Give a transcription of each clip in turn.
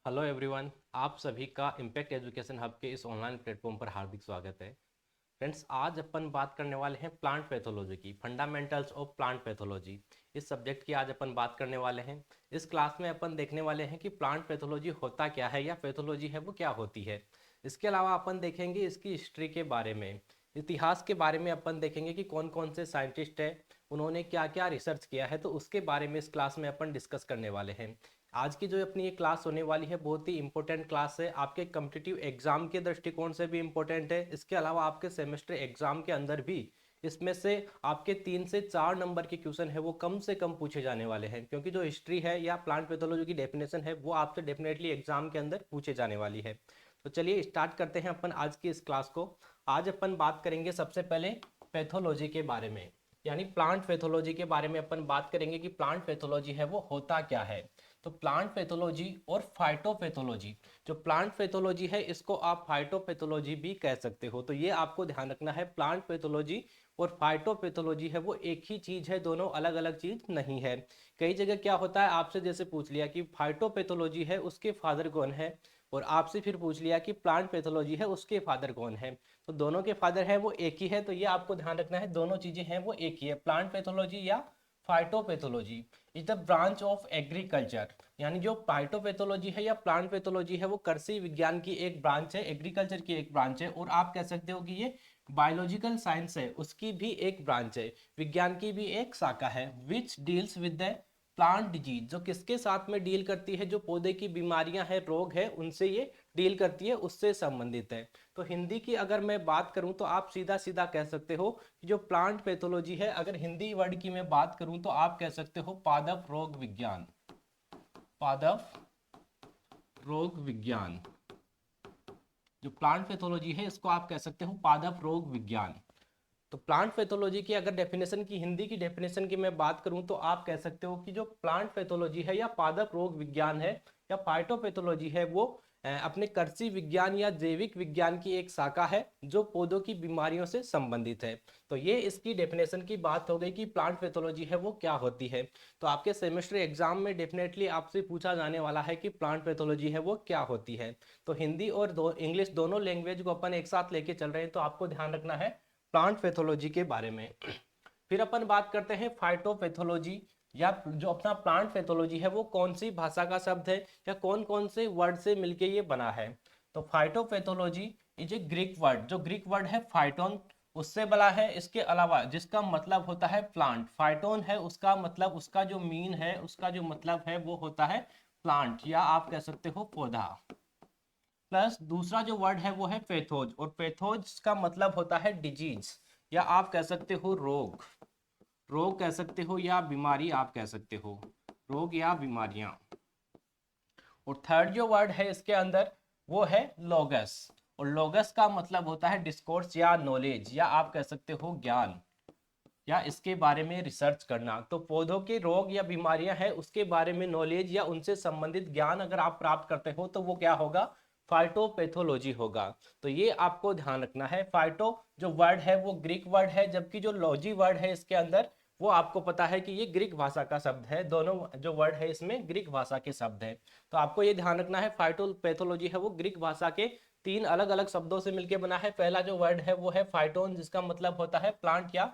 Hello everyone, आप सभी का इम्पैक्ट एजुकेशन हब के इस ऑनलाइन प्लेटफॉर्म पर हार्दिक स्वागत है। फ्रेंड्स, आज अपन बात करने वाले हैं प्लांट पैथोलॉजी की, फंडामेंटल्स ऑफ प्लांट पैथोलॉजी। इस सब्जेक्ट की आज अपन बात करने वाले हैं। इस क्लास में अपन देखने वाले हैं कि प्लांट पैथोलॉजी होता क्या है या पैथोलॉजी है वो क्या होती है। इसके अलावा अपन देखेंगे इसकी हिस्ट्री के बारे में, इतिहास के बारे में अपन देखेंगे कि कौन कौन से साइंटिस्ट हैं, उन्होंने क्या क्या रिसर्च किया है, तो उसके बारे में इस क्लास में अपन डिस्कस करने वाले हैं। आज की जो अपनी ये क्लास होने वाली है बहुत ही इंपॉर्टेंट क्लास है, आपके कॉम्पिटिटिव एग्जाम के दृष्टिकोण से भी इंपॉर्टेंट है। इसके अलावा आपके सेमेस्टर एग्जाम के अंदर भी इसमें से आपके 3 से 4 नंबर के क्वेश्चन है वो कम से कम पूछे जाने वाले हैं, क्योंकि जो हिस्ट्री है या प्लांट पैथोलॉजी की डेफिनेशन है वो आपसे डेफिनेटली एग्जाम के अंदर पूछे जाने वाली है। तो चलिए स्टार्ट करते हैं अपन आज की इस क्लास को। आज अपन बात करेंगे सबसे पहले पैथोलॉजी के बारे में, यानी प्लांट पैथोलॉजी के बारे में अपन बात करेंगे कि प्लांट पैथोलॉजी है वो होता क्या है। तो प्लांट पैथोलॉजी और फाइटोपैथोलॉजी, जो प्लांट पैथोलॉजी है इसको आप फाइटोपैथोलॉजी भी कह सकते हो। तो ये आपको ध्यान रखना है, प्लांट पैथोलॉजी और फाइटोपैथोलॉजी है वो एक ही चीज है, दोनों अलग अलग चीज नहीं है। कई जगह क्या होता है, आपसे जैसे पूछ लिया कि फाइटोपैथोलॉजी है उसके फादर कौन है, और आपसे फिर पूछ लिया कि प्लांट पैथोलॉजी है उसके फादर कौन है। तो दोनों के फादर है वो एक ही है, तो ये आपको ध्यान रखना है, दोनों चीजें हैं वो एक ही है। प्लांट पैथोलॉजी या phytopathology is the branch of agriculture, यानी जो फाइटोपैथोलॉजी है या प्लांट पैथोलॉजी है वो कृषि विज्ञान की एक ब्रांच है, एग्रीकल्चर की एक ब्रांच है, और आप कह सकते हो कि ये बायोलॉजिकल साइंस है उसकी भी एक ब्रांच है, विज्ञान की भी एक शाखा है। Which deals with the plant disease, जो किसके साथ में डील करती है, जो पौधे की बीमारियां हैं, रोग है, उनसे ये डील करती है, उससे संबंधित है। तो हिंदी की अगर मैं बात करूं तो आप सीधा सीधा कह सकते हो कि जो प्लांट पैथोलॉजी है, अगर हिंदी वर्ड की मैं बात करूं तो आप कह सकते हो पादप रोग विज्ञान। पादप रोग विज्ञान, जो प्लांट पैथोलॉजी है इसको आप कह सकते हो पादप रोग विज्ञान। तो प्लांट पैथोलॉजी की अगर डेफिनेशन की, हिंदी की डेफिनेशन की मैं बात करूं तो आप कह सकते हो कि जो प्लांट पैथोलॉजी है या पादप रोग विज्ञान है या फाइटोपैथोलॉजी है वो अपने कृषि विज्ञान या जैविक विज्ञान की एक शाखा है जो पौधों की बीमारियों से संबंधित है। तो ये इसकी डेफिनेशन की बात हो गई कि प्लांट पैथोलॉजी है वो क्या होती है। तो आपके सेमेस्टर एग्जाम में डेफिनेटली आपसे पूछा जाने वाला है कि प्लांट पैथोलॉजी है वो क्या होती है। तो हिंदी और इंग्लिश दोनों लैंग्वेज को अपन एक साथ लेके चल रहे हैं, तो आपको ध्यान रखना है प्लांट पैथोलॉजी के बारे में। फिर अपन बात करते हैं फाइटोपैथोलॉजी, या जो अपना प्लांट पैथोलॉजी है वो कौन सी भाषा का शब्द है या कौन कौन से वर्ड से मिलके ये बना है। तो phytopathology is a Greek word, जो ग्रीक वर्ड है फाइटोन, उससे बना है। इसके अलावा जिसका मतलब होता है प्लांट, फाइटोन है उसका मतलब, उसका जो मीन है, उसका जो मतलब है वो होता है प्लांट, या आप कह सकते हो पौधा। प्लस दूसरा जो वर्ड है वो है पैथोज, और पैथोज का मतलब होता है डिजीज, या आप कह सकते हो रोग। रोग कह सकते हो या बीमारी आप कह सकते हो, रोग या बीमारियां। और थर्ड जो वर्ड है इसके अंदर वो है लोगस, और लोगस का मतलब होता है डिस्कोर्स या नॉलेज, या आप कह सकते हो ज्ञान, या इसके बारे में रिसर्च करना। तो पौधों के रोग या बीमारियां हैं उसके बारे में नॉलेज या उनसे संबंधित ज्ञान अगर आप प्राप्त करते हो तो वो क्या होगा, फाइटोपैथोलॉजी होगा। तो ये आपको ध्यान रखना है। फाइटो जो वर्ड है वो ग्रीक वर्ड है, जबकि जो लॉजी वर्ड है इसके अंदर वो आपको पता है कि ये ग्रीक भाषा का शब्द है, दोनों जो वर्ड है इसमें ग्रीक भाषा के शब्द है। तो आपको ये ध्यान रखना है, फाइटोपैथोलॉजी है वो ग्रीक भाषा के 3 अलग अलग शब्दों से मिलकर बना है। पहला जो वर्ड है वो है फाइटोन, जिसका मतलब होता है प्लांट या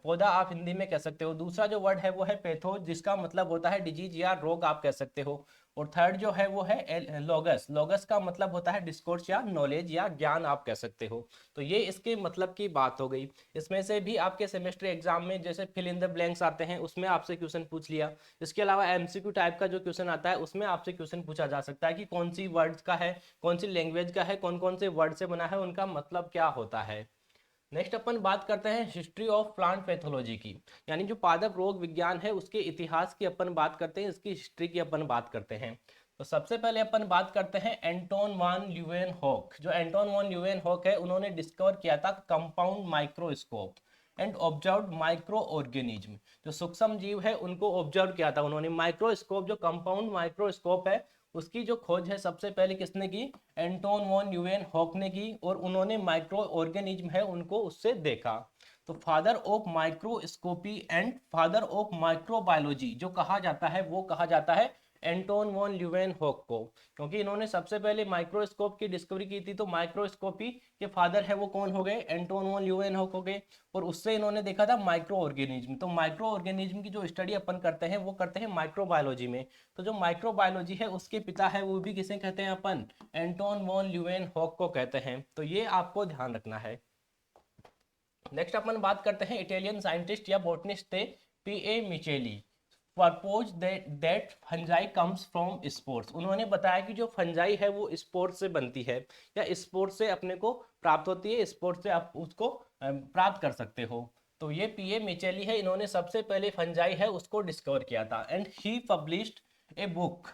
पौधा, आप हिंदी में कह सकते हो। दूसरा जो वर्ड है वो है पैथो, जिसका मतलब होता है डिजीज या रोग आप कह सकते हो। और थर्ड जो है वो है लोगस, लोगस का मतलब होता है डिस्कोर्स या नॉलेज या ज्ञान आप कह सकते हो। तो ये इसके मतलब की बात हो गई। इसमें से भी आपके सेमेस्टर एग्जाम में जैसे फिल इन द ब्लैंक्स आते हैं उसमें आपसे क्वेश्चन पूछ लिया। इसके अलावा एमसीक्यू टाइप का जो क्वेश्चन आता है उसमें आपसे क्वेश्चन पूछा जा सकता है कि कौन सी वर्ड्स का है, कौन सी लैंग्वेज का है, कौन कौन से वर्ड से बना है, उनका मतलब क्या होता है। नेक्स्ट अपन बात करते हैं हिस्ट्री ऑफ प्लांट पैथोलॉजी की, यानी जो पादप रोग विज्ञान है उसके इतिहास की अपन बात करते हैं, इसकी हिस्ट्री की अपन बात करते हैं। तो सबसे पहले अपन बात करते हैं एंटोन वान ल्यूवेनहॉक। जो एंटोन वान ल्यूवेनहॉक है उन्होंने डिस्कवर किया था compound microscope and observe micro organism, जो सूक्ष्म जीव है उनको ऑब्जर्व किया था उन्होंने। माइक्रोस्कोप जो कंपाउंड माइक्रोस्कोप है उसकी जो खोज है सबसे पहले किसने की, एंटोन वॉन ल्यूवेनहॉक ने की, और उन्होंने माइक्रो ऑर्गेनिज्म है उनको उससे देखा। तो father of microscopy and father of microbiology जो कहा जाता है वो कहा जाता है एंटोन वॉन ल्यूवेनहॉक को, क्योंकि इन्होंने सबसे पहले माइक्रोस्कोप की डिस्कवरी की थी। तो माइक्रोस्कोपी के फादर है वो कौन हो गए, एंटोन वॉन ल्यूवेनहॉक हो गए। और उससे इन्होंने देखा था माइक्रो ऑर्गेनिज्म। तो माइक्रो ऑर्गेनिज्म की जो स्टडी अपन करते हैं वो करते हैं माइक्रोबायोलॉजी में। तो जो माइक्रोबायोलॉजी है उसके पिता है वो भी किसे कहते हैं अपन, एंटोन वॉन ल्यूवेनहॉक को कहते हैं। तो ये आपको ध्यान रखना है। नेक्स्ट अपन बात करते हैं इटालियन साइंटिस्ट या बॉटनिस्ट थे P A Micheli. Propose that fungi comes from spores. उन्होंने बताया कि जो फंजाई है वो स्पोर्ट्स से बनती है या स्पोर्ट्स से अपने को प्राप्त होती है, स्पोर्ट्स से आप उसको प्राप्त कर सकते हो। तो ये पीए मिचेली है, इन्होंने सबसे पहले फंजाई है उसको डिस्कवर किया था। And he published a book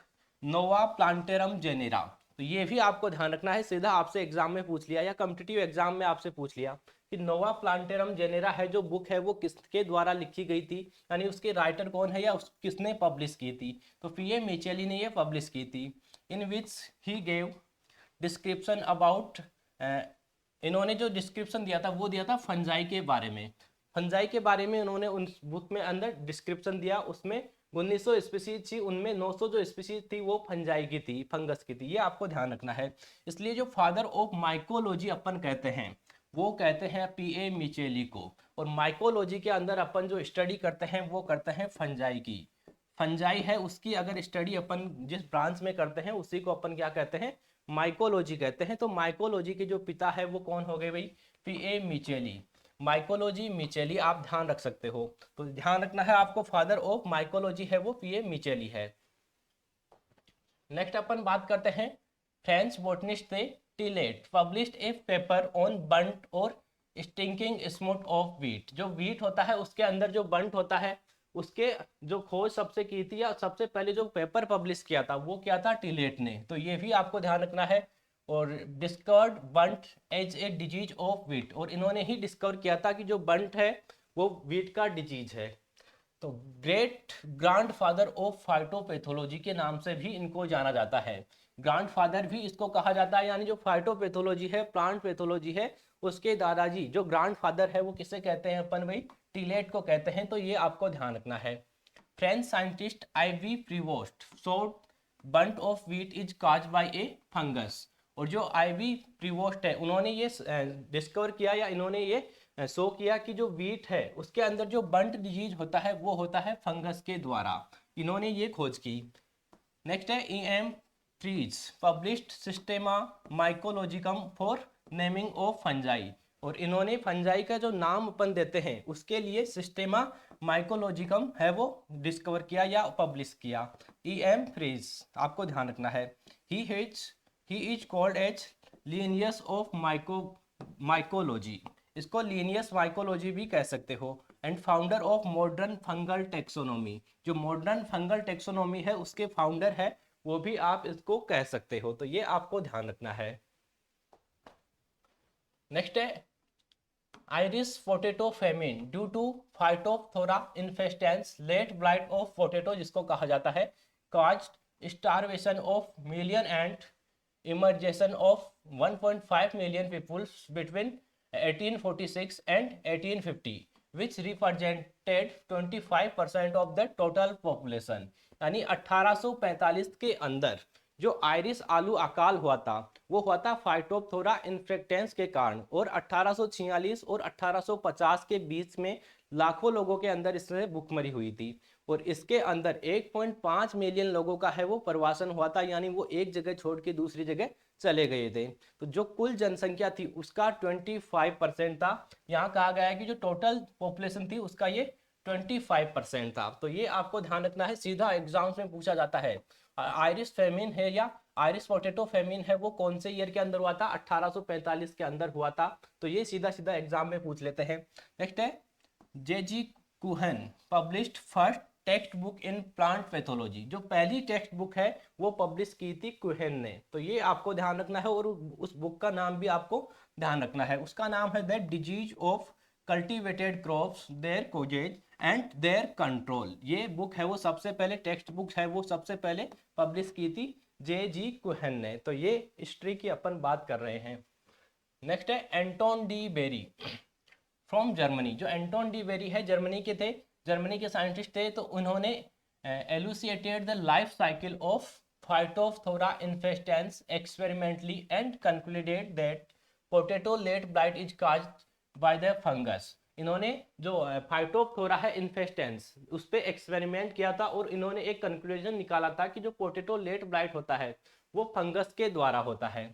Nova plantarum genera. तो ये भी आपको ध्यान रखना है, सीधा आपसे एग्जाम में पूछ लिया या कॉम्पिटिटिव एग्जाम में आपसे पूछ लिया कि नोवा प्लांटेरम जेनेरा है जो बुक है वो किसके द्वारा लिखी गई थी, यानी उसके राइटर कौन है या किसने पब्लिश की थी। तो पीए मिचेली ने ये पब्लिश की थी। इन विच ही गेव डिस्क्रिप्शन अबाउट, इन्होंने जो डिस्क्रिप्शन दिया था वो दिया था फंजाई के बारे में। फंजाई के बारे में उन्होंने उन बुक में अंदर डिस्क्रिप्शन दिया। उसमें 1900 स्पीसीज थी, उनमें 900 जो स्पीसीज थी वो फंजाई की थी, फंगस की थी। ये आपको ध्यान रखना है। इसलिए जो फादर ऑफ माइकोलॉजी अपन कहते हैं वो कहते हैं पीए मिचेली को। और माइकोलॉजी के अंदर अपन जो स्टडी करते हैं वो करते हैं फंजाई की। फंजाई है उसकी अगर स्टडी अपन जिस ब्रांच में करते हैं उसी को अपन क्या कहते हैं, माइकोलॉजी कहते हैं। तो माइकोलॉजी के जो पिता है वो कौन हो गए भाई, पीए मिचेली। माइकोलॉजी मिचेली आप ध्यान रख सकते हो। तो ध्यान रखना है आपको, फादर ऑफ माइकोलॉजी है वो पीए मिचेली है। नेक्स्ट अपन बात करते हैं फ्रेंच बोटनिस्ट थे टिलेट। पब्लिश्ड ए पेपर ऑन बंट और स्टिंकिंग स्मोट ऑफ व्हीट। जो व्हीट होता है उसके अंदर जो बंट होता है उसके जो खोज सबसे की थी या सबसे पहले जो पेपर पब्लिश किया था वो क्या था, टिलेट ने। तो ये भी आपको ध्यान रखना है। और discovered bunt as a disease of wheat. और इन्होंने ही डिस्कवर किया था कि जो बंट है वो व्हीट का डिजीज है। तो ग्रेट ग्रैंडफादर ऑफ फाइटोपैथोलॉजी के नाम से भी इनको जाना जाता है। ग्रैंडफादर भी इसको कहा जाता है, यानी जो फाइटोपैथोलॉजी है, प्लांट पैथोलॉजी है, उसके दादाजी जो ग्रैंडफादर है वो किसे कहते हैं अपन भाई, टिलेट को कहते हैं। तो ये आपको ध्यान रखना है। French scientist I V Prevost showed bunt of wheat is cause by a fungus. और जो आईवी प्रीवोस्ट है उन्होंने ये डिस्कवर किया या इन्होंने ये शो किया कि जो व्हीट है उसके अंदर जो बंट डिजीज होता है वो होता है फंगस के द्वारा। इन्होंने ये खोज की। नेक्स्ट है E M. Fries published Systema Mycologicum for naming of fungi. और इन्होंने फंजाई का जो नाम अपन देते हैं उसके लिए सिस्टेमा माइकोलॉजिकम है वो डिस्कवर किया या पब्लिश किया। ई.एम. फ्रीज आपको ध्यान रखना है। He is called as Linnaeus of mycology. इसको लीनियस माइकोलॉजी भी कह सकते हो। And founder of modern fungal taxonomy. जो मॉडर्न फंगल टेक्सोनोमी है उसके फाउंडर है, वो भी आप इसको कह सकते हो। तो ये आपको ध्यान रखना है। नेक्स्ट है Irish potato famine due to Phytophthora infestans late blight of potato, जिसको कहा जाता है caused starvation of million and emigration of 1.5 million peoples between 1846 and 1850 which represented 25% of the total population। यानी 1845 के अंदर जो आयरिस आलू अकाल हुआ था वो हुआ था फाइटोप्थोरा इन्फेक्टेंस के कारण। और 1846 और 1850 के बीच में लाखों लोगों के अंदर इससे भुखमरी हुई थी। और इसके अंदर 1.5 मिलियन लोगों का है वो प्रवासन हुआ था, यानी वो एक जगह छोड़ के दूसरी जगह चले गए थे। तो जो कुल जनसंख्या थी उसका 25% था। यहाँ कहा गया है कि जो टोटल पॉपुलेशन थी उसका ये 25% था। तो ये आपको ध्यान रखना है, सीधा एग्जाम्स में पूछा जाता है। आयरिस फेमिन है या आयरिस पोटैटो फेमिन है वो कौन से ईयर के अंदर हुआ था, 1845 के अंदर हुआ था। तो ये सीधा सीधा एग्जाम में पूछ लेते हैं। नेक्स्ट है J G. Kuhn published first text book in plant pathology. जो पहली टेक्स्ट बुक है वो पब्लिश की थी कुहन ने। तो ये आपको ध्यान रखना है। और उस बुक का नाम भी आपको ध्यान रखना है। उसका नाम है the disease of cultivated crops their causes and their control. ये बुक है वो सबसे पहले टेक्स्ट बुक है वो सबसे पहले पब्लिश की थी जे.जी. कुहन ने। तो ये हिस्ट्री की अपन बात कर रहे हैं। नेक्स्ट है Anton de Bary from Germany. जो एंटोन डी बेरी है जर्मनी के थे, जर्मनी के साइंटिस्ट थे। तो उन्होंने elucidated the life cycle of Phytophthora infestans experimentally and concluded that potato late blight is caused by the fungus. इन्होंने जो फाइटोप्थोरा है इन्फेस्टेंस उस पर एक्सपेरिमेंट किया था और इन्होंने एक कंक्लूजन निकाला था कि जो पोटेटो लेट ब्लाइट होता है वो फंगस के द्वारा होता है.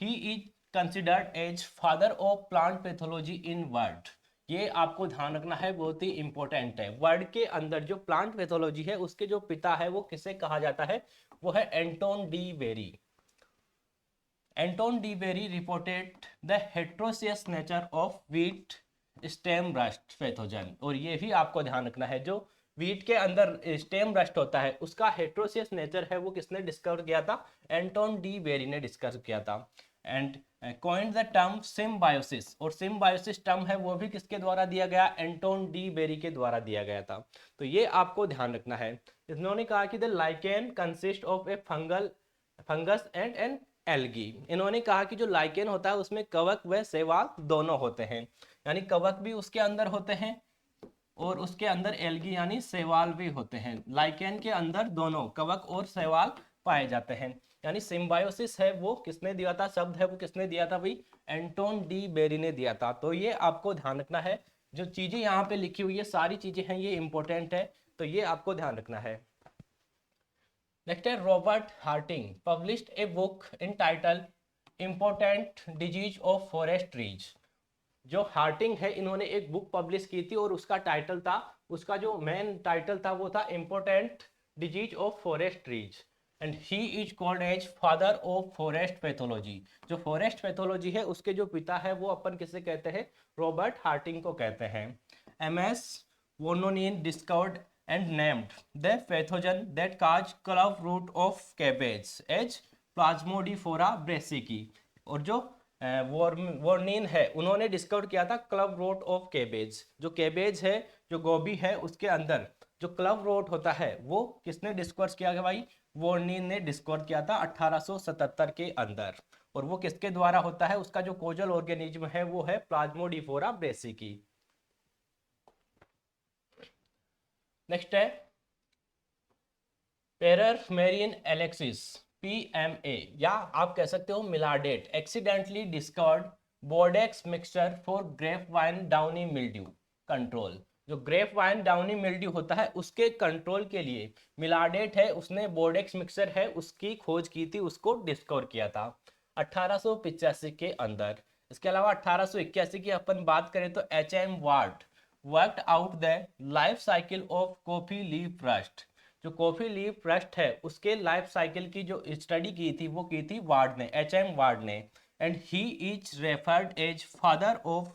He is considered as father of plant pathology in world. ये आपको ध्यान रखना है, बहुत ही इंपॉर्टेंट है. वर्ल्ड के अंदर जो प्लांट पैथोलॉजी है उसके जो पिता है वो किसे कहा जाता है, वो है Anton de Bary. Anton de Bary reported the heteroecious nature of wheat stem rust pathogen. और ये भी आपको ध्यान रखना है, जो वीट के अंदर स्टेम रस्ट होता है उसका हेट्रोसियस नेचर है वो किसने डिस्कवर किया था, एंटोन डी बेरी ने डिस्कवर किया था. And coined the term symbiosis, और सिम्बायोसिस टर्म है वो भी किसके द्वारा दिया गया, एंटोन डी बेरी के द्वारा दिया गया था. तो ये आपको ध्यान रखना है. इन्होंने कहा कि the lichen consist of a fungus and an algae. इन्होंने कहा कि जो लाइकेन होता है उसमें कवक व शैवाल दोनों होते हैं, यानी कवक भी उसके अंदर होते हैं और उसके अंदर एल्गी यानी शैवाल भी होते हैं. लाइकेन के अंदर दोनों कवक और शैवाल पाए जाते हैं. यानी सिम्बायोसिस है वो किसने दिया था, शब्द है वो किसने दिया था भाई, एंटोन डी बेरी ने दिया था. तो ये आपको ध्यान रखना है, जो चीजें यहाँ पे लिखी हुई है सारी चीजें हैं ये इंपॉर्टेंट है, तो ये आपको ध्यान रखना है. नेक्स्ट है Robert Hartig published a book in title important disease of forest trees. जो हार्टिंग है इन्होंने एक बुक पब्लिश की थी और उसका टाइटल था, उसका जो मेन टाइटल था वो था important disease of forest trees. And he is called as father of forest pathology. जो फॉरेस्ट पैथोलॉजी है उसके जो पिता है वो अपन किसे कहते हैं, रॉबर्ट हार्टिंग को कहते हैं. M S Woronin discovered and named the pathogen that cause club root of cabbage as Plasmodiphora brassicae. और जो वॉर्निन है उन्होंने डिस्कवर किया था क्लब रोट ऑफ कैबेज. जो कैबेज है, जो गोभी है, उसके अंदर जो क्लब रोट होता है वो किसने डिस्कवर किया भाई, वॉर्निन ने डिस्कवर किया था 1877 के अंदर. और वो किसके द्वारा होता है, उसका जो कोजल ऑर्गेनिज्म है वो है प्लाज्मोडिफोरा ब्रेसिकी. नेक्स्ट है पेरमेरियन एलेक्सिस PMA, या आप कह सकते हो Millardet accidentally discovered Bordeaux mixture for grape wine downy mildew control. जो ग्रेप वाइन डाउनी मिल्ड्यू होता है उसके कंट्रोल के लिए मिलाडेट है उसने बोर्डेक्स मिक्सचर है उसकी खोज की थी, उसको डिस्कवर किया था 1885 के अंदर. इसके अलावा 1881 की अपन बात करें तो HM ward worked out the life cycle of coffee leaf rust. जो कॉफी लीफ रस्ट है उसके लाइफ साइकिल की जो स्टडी की थी वो की थी वार्ड ने, HM वार्ड ने. And he is referred as father of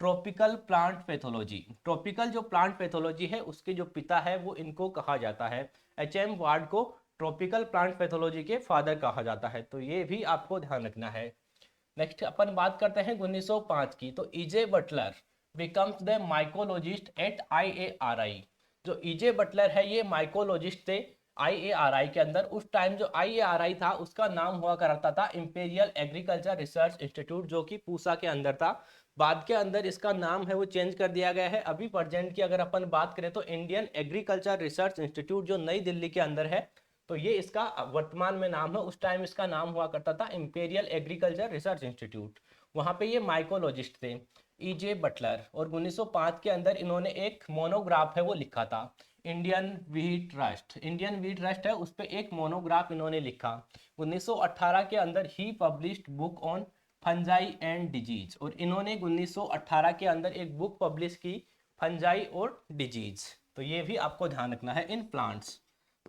tropical plant pathology. Tropical जो प्लांट पैथोलॉजी है उसके जो पिता है वो इनको कहा जाता है, HM वार्ड को ट्रॉपिकल प्लांट पैथोलॉजी के फादर कहा जाता है. तो ये भी आपको ध्यान रखना है. नेक्स्ट अपन बात करते हैं 1905 की. तो EJ Butler becomes the mycologist at IARI. जो EJ बटलर है ये माइकोलॉजिस्ट थे IARI के अंदर. उस टाइम जो IARI था उसका नाम हुआ करता था इंपीरियल एग्रीकल्चर रिसर्च इंस्टीट्यूट, जो कि पूसा के अंदर था. बाद के अंदर इसका नाम है वो चेंज कर दिया गया है. अभी प्रेजेंट की अगर अपन बात करें तो इंडियन एग्रीकल्चर रिसर्च इंस्टीट्यूट जो नई दिल्ली के अंदर है, तो ये इसका वर्तमान में नाम है. उस टाइम इसका नाम हुआ करता था इंपीरियल एग्रीकल्चर रिसर्च इंस्टीट्यूट. वहाँ पे ये माइकोलॉजिस्ट थे EJ बटलर. और 1905 के अंदर इन्होंने एक मोनोग्राफ है वो लिखा था Indian wheat rust. Indian wheat rust है उस पर एक मोनोग्राफ इन्होंने लिखा. 1918 के अंदर ही published book on fungi and disease. और इन्होंने 1918 के अंदर एक बुक पब्लिश की फंजाई और डिजीज. तो ये भी आपको ध्यान रखना है. इन plants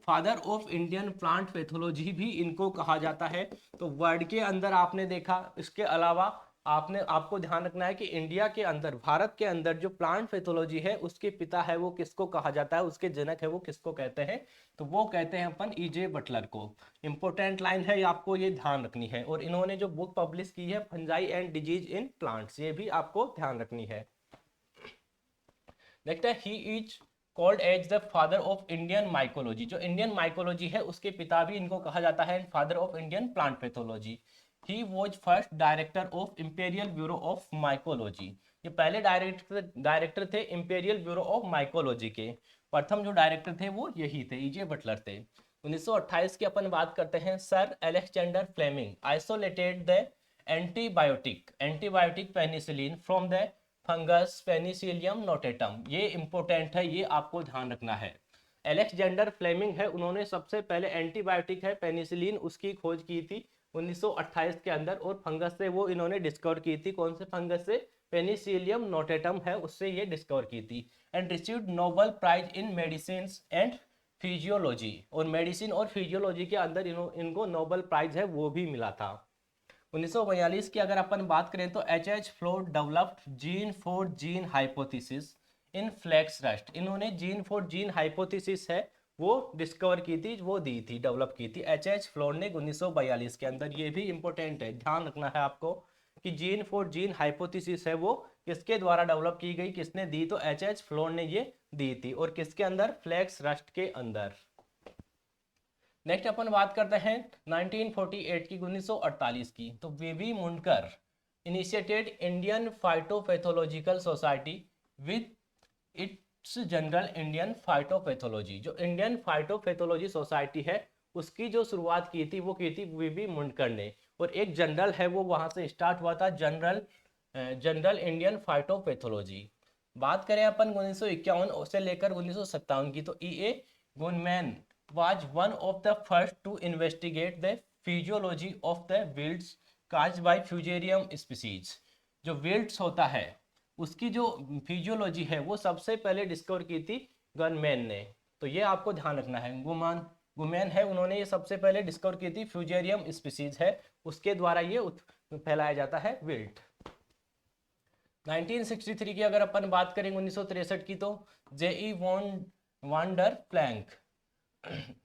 father of Indian plant pathology भी इनको कहा जाता है. तो वर्ड के अंदर आपने देखा. इसके अलावा आपको ध्यान रखना है कि इंडिया के अंदर, भारत के अंदर जो प्लांट पैथोलॉजी है उसके पिता है वो किसको कहा जाता है, उसके जनक है वो किसको कहते हैं, तो वो कहते हैं अपन EJ बटलर को. इंपॉर्टेंट लाइन है आपको ये ध्यान रखनी है. और इन्होंने जो बुक पब्लिश की है fungi and disease in plants, ये भी आपको ध्यान रखनी है. नेक्स्ट है he is called as the father of Indian mycology. जो इंडियन माइकोलॉजी है उसके पिता भी इनको कहा जाता है father of Indian plant pathology. He was first director of Imperial Bureau of Mycology. ये पहले डायरेक्टर थे इंपेरियल ब्यूरो ऑफ माइकोलॉजी के. प्रथम जो डायरेक्टर थे वो यही थे, ईजे बटलर थे। 1928 की अपन बात करते हैं, sir Alexander Fleming isolated the antibiotic penicillin from the fungus penicillium notatum. ये इंपॉर्टेंट है, ये आपको ध्यान रखना है। अलेक्जेंडर फ्लेमिंग है, उन्होंने सबसे पहले एंटीबायोटिक है पेनिसिलिन, उसकी खोज की थी 1928 के अंदर, और फंगस से वो इन्होंने डिस्कवर की थी। कौन से फंगस से? पेनिसिलियम नोटेटम है, उससे ये डिस्कवर की थी। And received Nobel prize in medicine and physiology, और मेडिसिन और फिजियोलॉजी के अंदर इनको नोबेल प्राइज है वो भी मिला था। 1942 की अगर अपन बात करें तो H.H. Flor developed gene for gene hypothesis in flax rust. इन्होंने जीन फॉर जीन हाइपोथेसिस है वो डिस्कवर की थी, वो दी थी, डेवलप की थी H.H. फ्लोर ने 1942 के अंदर। ये भी इंपॉर्टेंट है, ध्यान रखना है आपको कि जीन फॉर जीन हाइपोथेसिस है वो किसके द्वारा डेवलप की गई, किसने दी? तो H.H. फ्लोर ने ये दी थी, और किसके अंदर? फ्लैक्स रस्ट के अंदर। नेक्स्ट अपन बात करते हैं 1948 की, 1948 की। तो V V Mundkur initiated Indian Phytopathological Society with its journal Indian Phytopathology. जो इंडियन फाइटोपैथोलॉजी सोसाइटी है उसकी जो शुरुआत की थी वो की थी वीवी मुंडकर ने, और एक जनरल है वो वहां से स्टार्ट हुआ था, जनरल इंडियन फाइटोपैथोलॉजी। बात करें अपन 1951 से लेकर 1957 की, तो E.A. गुनमैन was one of the first to investigate the physiology of the wilts caused by fusarium species। जो wilts होता है उसकी जो फिजियोलॉजी है वो सबसे पहले डिस्कवर की थी गनमैन ने। तो ये आपको ध्यान रखना है, गुमैन है, उन्होंने ये सबसे पहले डिस्कवर की थी, फ्यूजेरियम स्पीसीज है उसके द्वारा ये फैलाया जाता है विल्ट। 1963 की अगर अपन बात करें 1963 की, तो J E Vanderplank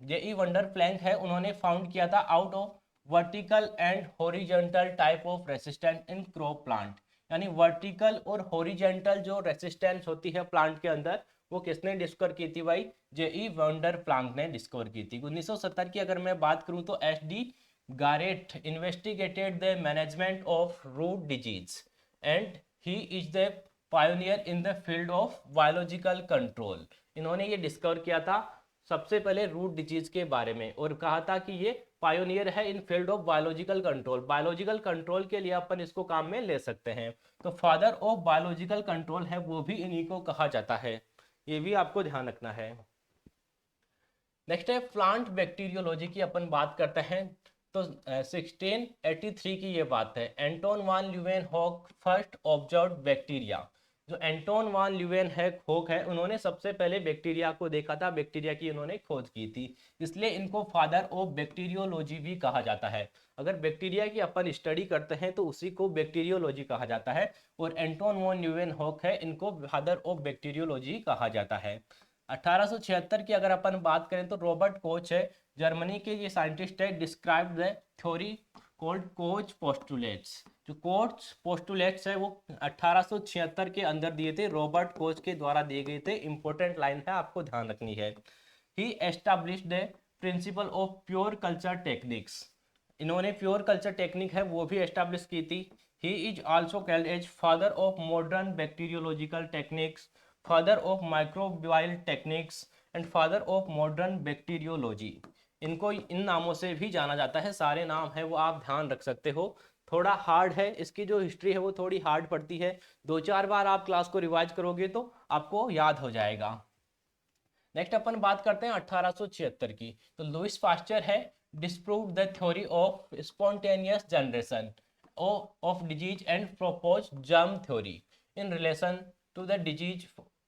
J E wonder Planck है, उन्होंने फाउंड किया था out of vertical and horizontal type of resistance in crop plant. यानी वर्टिकल और हॉरिजॉन्टल जो रेसिस्टेंस होती है प्लांट के अंदर वो किसने डिस्कवर की थी भाई? जेई वंडर प्लैंक ने डिस्कवर की थी। 1970 की अगर मैं बात करूं तो H D. Garrett investigated the management of root disease and he is the pioneer in the field of biological control. इन्होंने ये डिस्कवर किया था सबसे पहले रूट डिजीज के बारे में, और कहा था कि ये पायोनियर है in field of biological control. Biological control के लिए अपन इसको काम में ले सकते हैं, तो फादर ऑफ बायोलॉजिकल कंट्रोल है वो भी इन्हीं को कहा जाता है, ये भी आपको ध्यान रखना है। नेक्स्ट है प्लांट बैक्टीरियोलॉजी की अपन बात करते हैं, तो 1683 की ये बात है, एंटोन वान ल्यूवेनहॉक फर्स्ट ऑब्जर्व्ड बैक्टीरिया। जो एंटोन वान ल्यूवेनहॉक है उन्होंने सबसे पहले बैक्टीरिया को देखा था, बैक्टीरिया की उन्होंने खोज की थी, इसलिए इनको फादर ऑफ बैक्टीरियोलॉजी भी कहा जाता है। अगर बैक्टीरिया की अपन स्टडी करते हैं तो उसी को बैक्टीरियोलॉजी कहा जाता है, और एंटोन वान ल्यूवेनहॉक है इनको फादर ऑफ बैक्टीरियोलॉजी कहा जाता है। 1876 की अगर अपन बात करें तो रॉबर्ट कोच है, जर्मनी के ये साइंटिस्ट है, describe the theory cold coach postulates. जो कोच पोस्टुलेट्स है वो 1876 के अंदर दिए थे, रॉबर्ट कोच के द्वारा दिए गए थे। इंपॉर्टेंट लाइन है, आपको ध्यान रखनी है। He established the principle of pure culture techniques. इन्होंने प्योर कल्चर टेक्निक है वो भी एस्टैब्लिश की थी। He is also called as father of modern bacteriological techniques, father of microbial techniques and father of modern bacteriology. इनको इन नामों से भी जाना जाता है, सारे नाम है वो आप ध्यान रख सकते हो। थोड़ा हार्ड है, इसकी जो हिस्ट्री है वो थोड़ी हार्ड पड़ती है, 2-4 बार आप क्लास को रिवाइज करोगे तो आपको याद हो जाएगा। नेक्स्ट अपन बात करते हैं 1876 की, तो लुइस पास्चर है, disprove the theory of spontaneous generation of disease and propose germ theory in relation to the disease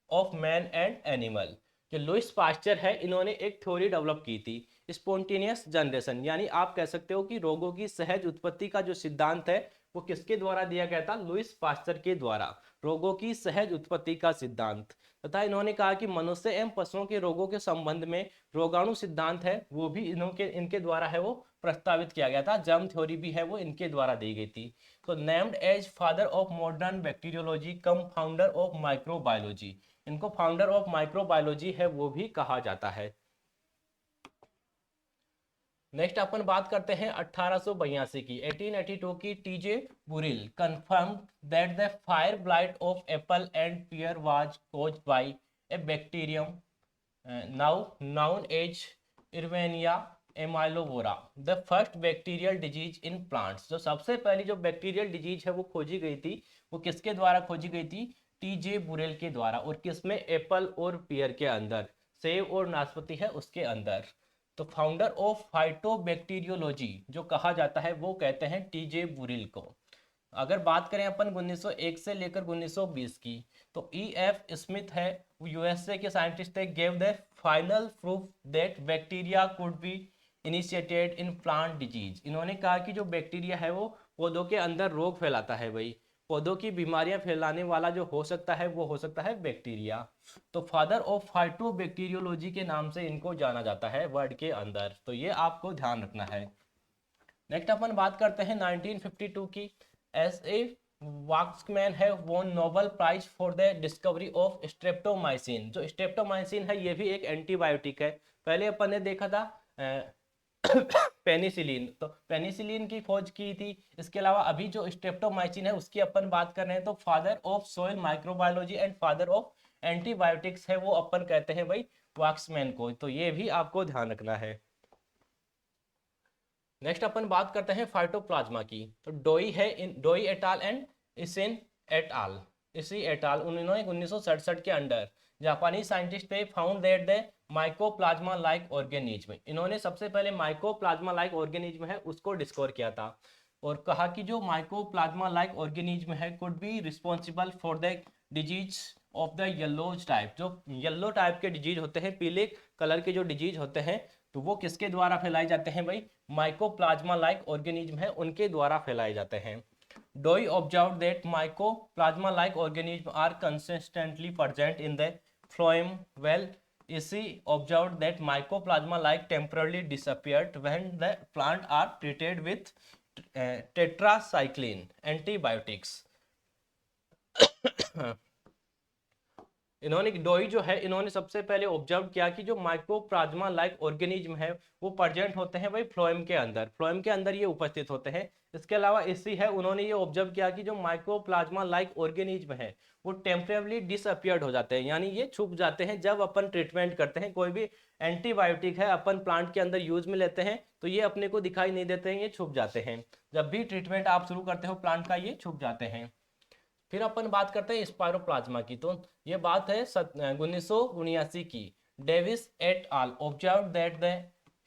of man and animal. जो लुइस पास्चर है इन्होंने एक थ्योरी डेवलप की थी स्पॉन्टेनियस जनरेशन, यानी आप कह सकते हो कि रोगों की सहज उत्पत्ति का जो सिद्धांत है वो किसके द्वारा दिया गया था? लुइस पास्चर के द्वारा, रोगों की सहज उत्पत्ति का सिद्धांत। तथा इन्होंने कहा कि मनुष्य एवं पशुओं के रोगों के संबंध में रोगाणु सिद्धांत है वो भी इनके द्वारा है वो प्रस्तावित किया गया था, जर्म थ्योरी भी है वो इनके द्वारा दी गई थी। तो named as father of modern bacteriology cum founder of microbiology, इनको फाउंडर ऑफ माइक्रोबायोलॉजी है वो भी कहा जाता है। नेक्स्ट अपन बात करते हैं 1882 की, 1882 की, T J Burrill confirmed that the fire blight of apple and pear was caused by a bacterium now known as Erwinia amylovora, the first bacterial disease in plants. जो सबसे पहली जो बैक्टीरियल डिजीज है वो खोजी गई थी, वो किसके द्वारा खोजी गई थी? टीजे बुरेल के द्वारा। और किसमें? एप्पल और पियर के अंदर, सेब और नाशपाती है उसके अंदर। तो फाउंडर ऑफ फाइटोबैक्टीरियोलॉजी जो कहा जाता है वो कहते हैं टीजे बुरेल को। अगर बात करें अपन 1901 से लेकर 1920 की, तो ई एफ स्मिथ है, यूएसए के साइंटिस्ट थे, gave the final proof that bacteria could be initiated in plant disease. इन्होंने कहा कि जो बैक्टीरिया है वो पौधों के अंदर रोग फैलाता है, भाई पौधों की बीमारियां फैलाने वाला जो हो सकता है वो हो सकता है बैक्टीरिया। तो फादर ऑफ फाइटोबैक्टीरियोलॉजी के नाम से इनको जाना जाता है वर्ड के अंदर, तो ये आपको ध्यान रखना है। नेक्स्ट अपन बात करते हैं 1952 की। एस ए वाक्समैन है won Nobel prize for the discovery of streptomycin. जो स्ट्रेप्टोमाइसिन है ये भी एक एंटीबायोटिक है। पहले अपन ने देखा था पेनिसिलिन, तो पेनिसिलिन की खोज की थी। इसके अलावा अभी जो स्ट्रेप्टोमाइसिन है उसकी अपन बात कर रहे हैं, तो father of soil microbiology and father of antibiotics है वो अपन कहते हैं भाई वाक्समैन को। तो ये भी आपको ध्यान रखना है। नेक्स्ट अपन बात करते हैं फाइटोप्लाज्मा की। तो डोई है डोई एटाल एंड इसेन एटाल, इसी एटाल उन्होंने 1967 के अंडर जापानी साइंटिस्ट थे found that the mycoplasma like organism. इन्होंने सबसे पहले माइकोप्लाज्मा लाइक ऑर्गेनिज्म है उसको डिस्कवर किया था और कहा कि जो माइकोप्लाज्मा लाइक ऑर्गेनिज्म है could be responsible for the disease of the yellow type. जो येलो टाइप के डिजीज होते हैं, पीले कलर के जो डिजीज होते हैं, तो वो किसके द्वारा फैलाए जाते हैं भाई? माइकोप्लाज्मा लाइक ऑर्गेनिज्म है उनके द्वारा फैलाए जाते हैं। Doi observed that mycoplasma like organism are consistently present in the phloem well Ishii observed that mycoplasma like temporarily disappeared when the plant are treated with tetracycline antibiotics. इन्होंने Doi जो है इन्होंने सबसे पहले ऑब्जर्व किया कि जो माइकोप्लाज्मा लाइक ऑर्गेनिज्म है वो प्रेजेंट होते हैं भाई फ्लोएम के अंदर, फ्लोएम के अंदर ये उपस्थित होते हैं। इसके अलावा इसी है उन्होंने ये ऑब्जर्व किया कि जो माइकोप्लाज्मा लाइक ऑर्गेनिज्म है वो टेम्परेवरली डिसअपियर्ड हो जाते हैं, यानी ये छुप जाते हैं जब अपन ट्रीटमेंट करते हैं। कोई भी एंटीबायोटिक है अपन प्लांट के अंदर यूज में लेते हैं तो ये अपने को दिखाई नहीं देते हैं, ये छुप जाते हैं। जब भी ट्रीटमेंट आप शुरू करते हो प्लांट का ये छुप जाते हैं। फिर अपन बात करते हैं स्पायरोप्लाज्मा की। तो ये बात है 1979 की। Davis et al observed that the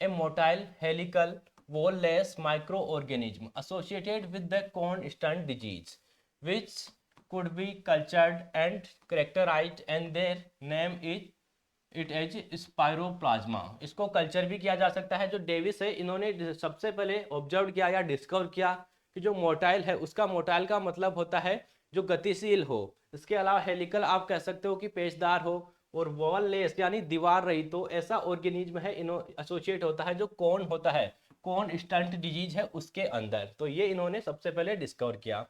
a motile helical wall-less microorganism associated with the constant disease which could be cultured and characterized and their name is it as spiroplasma. इसको कल्चर भी किया जा सकता है। जो डेविस है इन्होंने सबसे पहले ऑब्जर्व किया या डिस्कवर किया कि जो मोटाइल है उसका, मोटाइल का मतलब होता है जो गतिशील हो। इसके अलावा हेलिकल आप कह सकते हो कि पेचदार हो, और वॉल लेस यानी दीवार रही, तो ऐसा ऑर्गेनिज्म है इनो एसोसिएट होता है जो कौन होता है, कौन स्टंट डिजीज है उसके अंदर। तो ये इन्होंने सबसे पहले डिस्कवर किया।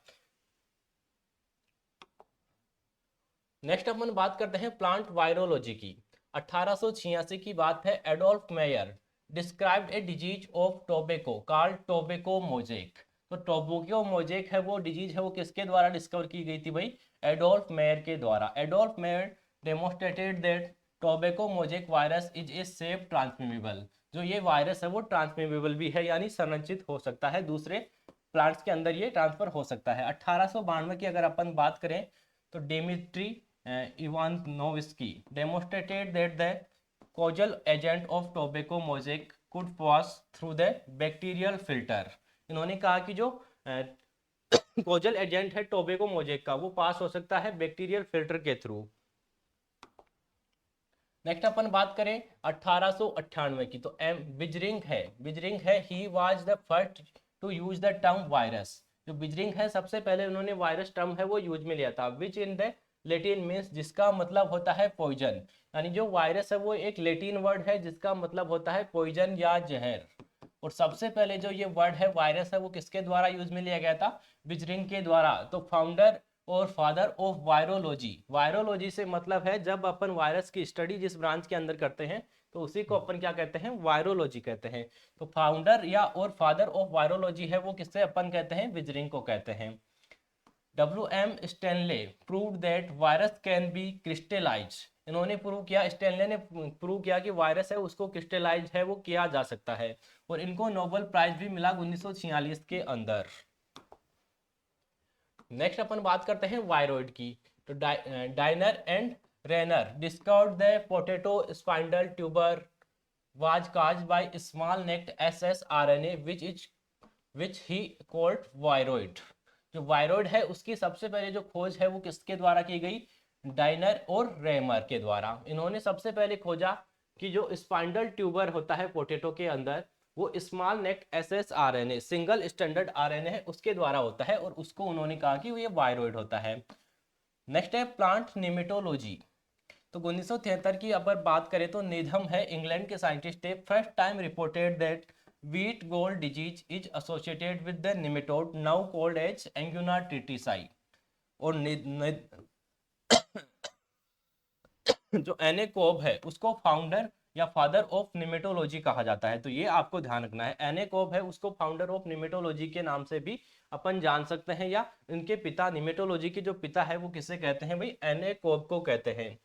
नेक्स्ट अपन बात करते हैं प्लांट वायरोलॉजी की। 1886 की बात है। Adolf mayor described A disease of tobacco called tobacco mosaic. तो टोबैको मोजेक है वो डिजीज है वो किसके द्वारा डिस्कवर की गई थी भाई? एडोल्फ मेयर के द्वारा। Adolf mayor demonstrated that tobacco mosaic virus is a safe transmittable. जो ये वायरस है वो ट्रांसमिटेबल भी है, यानी संरक्षित हो सकता है, दूसरे प्लांट्स के अंदर ये ट्रांसफर हो सकता है। 1892 की अगर अपन बात करें तो Dmitri Ivanovsky demonstrated that the causal agent of tobacco mosaic could pass through the bacterial filter। इन्होंने कहा कि जो कॉजल एजेंट है टोबैको मोजेक का वो पास हो सकता है बैक्टीरियल फिल्टर के थ्रू। नेक्स्ट अपन बात करें 1898 की। तो बिजरिंग है he was the first to use the term virus. जो बिजरिंग है सबसे पहले उन्होंने वायरस टर्म है वो यूज में लिया था। विच इन द लेटिन मीन्स, जिसका मतलब होता है पॉइजन। यानी जो वायरस है वो एक लेटिन वर्ड है जिसका मतलब होता है पॉइजन या जहर। और सबसे पहले जो ये वर्ड है वायरस है वो किसके द्वारा यूज में लिया गया था? बिजरिंग के द्वारा। तो फाउंडर और फादर ऑफ वायरोलॉजी, वायरोलॉजी से मतलब है जब अपन वायरस की स्टडी जिस ब्रांच के अंदर करते हैं तो उसी को अपन क्या कहते हैं? वायरोलॉजी कहते हैं। तो फाउंडर या और फादर ऑफ वायरोलॉजी है वो किससे अपन कहते हैं? बिजरिंग को कहते हैं। WM Stanley proved that virus can be crystallise. इन्होंने प्रूव किया, स्टैनले ने प्रूव किया कि वायरस है उसको क्रिस्टलाइज है वो किया जा सकता है, और इनको नोबेल प्राइज भी मिला 1946 के अंदर। नेक्स्ट अपन बात करते हैं वायरॉइड की। तो Diener and Raymer discovered the potato spindle tuber was caused by small necked ssRNA which he called viroid। जो वायरॉइड है उसकी सबसे पहले जो खोज है वो किसके द्वारा की गई, डाइनर और रेमर के द्वारा। इन्होंने सबसे पहले खोजा कि जो स्पाइंडल ट्यूबर होता है पोटैटो के अंदर वो small naked SSRNA single standard RNA है उसके द्वारा होता है, और उसको उन्होंने कहा कि ये वायरॉइड होता है। नेक्स्ट है प्लांट निमेटोलॉजी। तो 1973 की अगर बात करें तो नेधम है इंग्लैंड के साइंटिस्ट थे, first time reported that wheat gall disease is associated with the nematode now called as Anguina tritici. और जो एनेकोब है उसको फाउंडर या फादर ऑफ निमेटोलॉजी कहा जाता है। तो ये आपको ध्यान रखना है, एनेकोब है उसको फाउंडर ऑफ निमेटोलॉजी के नाम से भी अपन जान सकते हैं, या इनके पिता निमेटोलॉजी के जो पिता है वो किसे कहते हैं भाई, एनेकोब को कहते हैं।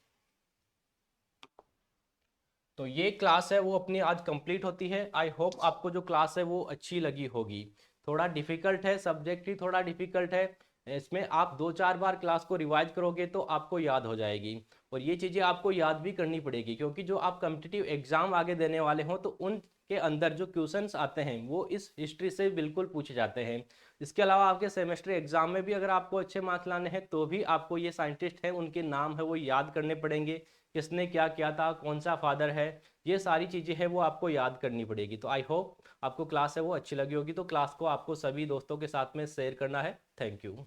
तो ये क्लास है वो अपनी आज कंप्लीट होती है। आई होप आपको जो क्लास है वो अच्छी लगी होगी। थोड़ा डिफिकल्ट है, सब्जेक्ट ही थोड़ा डिफिकल्ट है, इसमें आप 2-4 बार क्लास को रिवाइज करोगे तो आपको याद हो जाएगी, और ये चीज़ें आपको याद भी करनी पड़ेगी, क्योंकि जो आप कॉम्पिटिटिव एग्जाम आगे देने वाले हो तो उनके अंदर जो क्वेश्चंस आते हैं वो इस हिस्ट्री से बिल्कुल पूछे जाते हैं। इसके अलावा आपके सेमेस्टर एग्जाम में भी अगर आपको अच्छे मार्क्स लाने हैं तो भी आपको ये साइंटिस्ट हैं उनके नाम है वो याद करने पड़ेंगे, किसने क्या किया था, कौन सा फादर है, ये सारी चीज़ें हैं वो आपको याद करनी पड़ेगी। तो आई होप आपको क्लास है वो अच्छी लगी होगी। तो क्लास को आपको सभी दोस्तों के साथ में शेयर करना है। Thank you.